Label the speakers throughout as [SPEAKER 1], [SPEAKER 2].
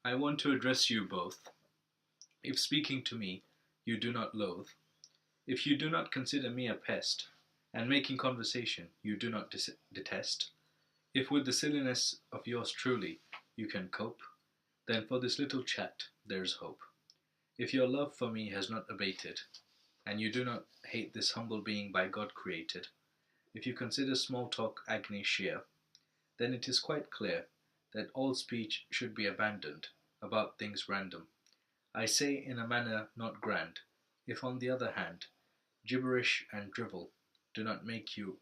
[SPEAKER 1] I want to address you both. If speaking to me you do not loathe, if you do not consider me a pest, and making conversation you do not detest, if with the silliness of yours truly you can cope, then for this little chat there is hope. If your love for me has not abated, and you do not hate this humble being by God created, if you consider small talk agony sheer, then it is quite clear that all speech should be abandoned about things random. I say in a manner not grand, if on the other hand, gibberish and drivel do not make you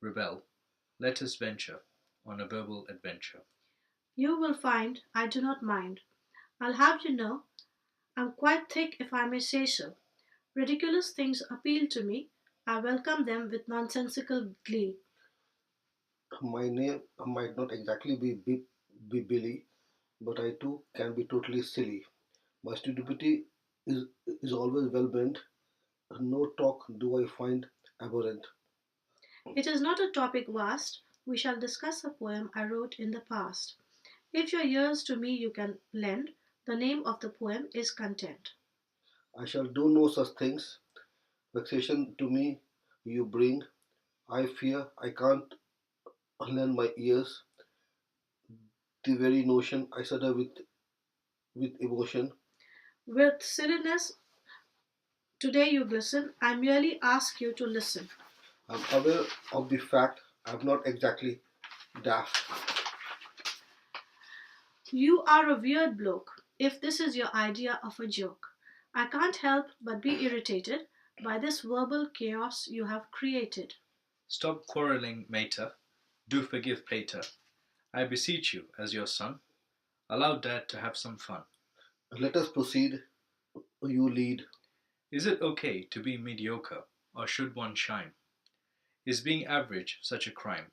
[SPEAKER 1] rebel, let us venture on a verbal adventure.
[SPEAKER 2] You will find I do not mind. I'll have you know I'm quite thick if I may say so. Ridiculous things appeal to me. I welcome them with nonsensical glee.
[SPEAKER 3] My name might not exactly be Billy, but I too can be totally silly. My stupidity is, is always well bent. No talk do I find abhorrent.
[SPEAKER 2] It is not a topic vast. We shall discuss a poem I wrote in the past. If your ears to me you can lend, the name of the poem is Content.
[SPEAKER 3] I shall do no such things. Vexation to me you bring. I fear I can't lend my ears. The very notion I shudder with emotion.
[SPEAKER 2] With silliness, today you glisten. I merely ask you to listen.
[SPEAKER 3] I'm aware of the fact I'm not exactly daft.
[SPEAKER 2] You are a weird bloke, if this is your idea of a joke. I can't help but be irritated by this verbal chaos you have created.
[SPEAKER 1] Stop quarrelling, mater. Do forgive Pater. I beseech you, as your son, allow Dad to have some fun.
[SPEAKER 3] Let us proceed. You lead.
[SPEAKER 1] Is it okay to be mediocre, or should one shine? Is being average such a crime?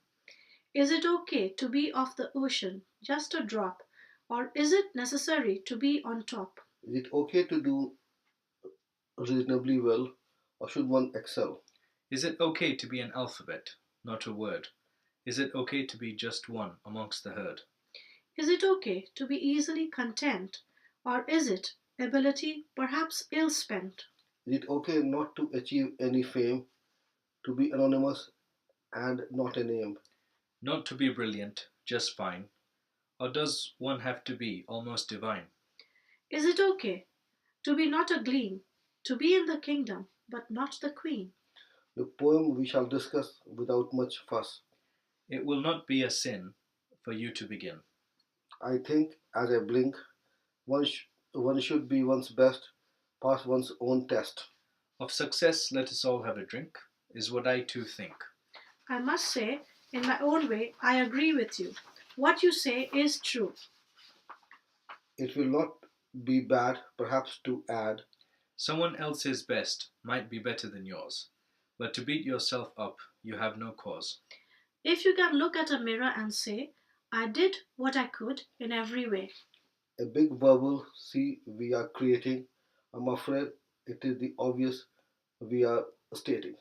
[SPEAKER 2] Is it okay to be off the ocean, just a drop, or is it necessary to be on top?
[SPEAKER 3] Is it okay to do reasonably well, or should one excel?
[SPEAKER 1] Is it okay to be an alphabet, not a word? Is it okay to be just one amongst the herd?
[SPEAKER 2] Is it okay to be easily content, or is it ability perhaps ill spent?
[SPEAKER 3] Is it okay not to achieve any fame, to be anonymous and not a name?
[SPEAKER 1] Not to be brilliant, just fine? Or does one have to be almost divine?
[SPEAKER 2] Is it okay to be not a gleam, to be in the kingdom but not the queen?
[SPEAKER 3] The poem we shall discuss without much fuss.
[SPEAKER 1] It will not be a sin for you to begin.
[SPEAKER 3] I think, as I blink, one should be one's best, pass one's own test.
[SPEAKER 1] Of success, let us all have a drink, is what I too think.
[SPEAKER 2] I must say, in my own way, I agree with you. What you say is true.
[SPEAKER 3] It will not be bad, perhaps, to add.
[SPEAKER 1] Someone else's best might be better than yours, but to beat yourself up, you have no cause.
[SPEAKER 2] If you can look at a mirror and say, I did what I could in every way.
[SPEAKER 3] A big verbal see we are creating. I'm afraid it is the obvious we are stating.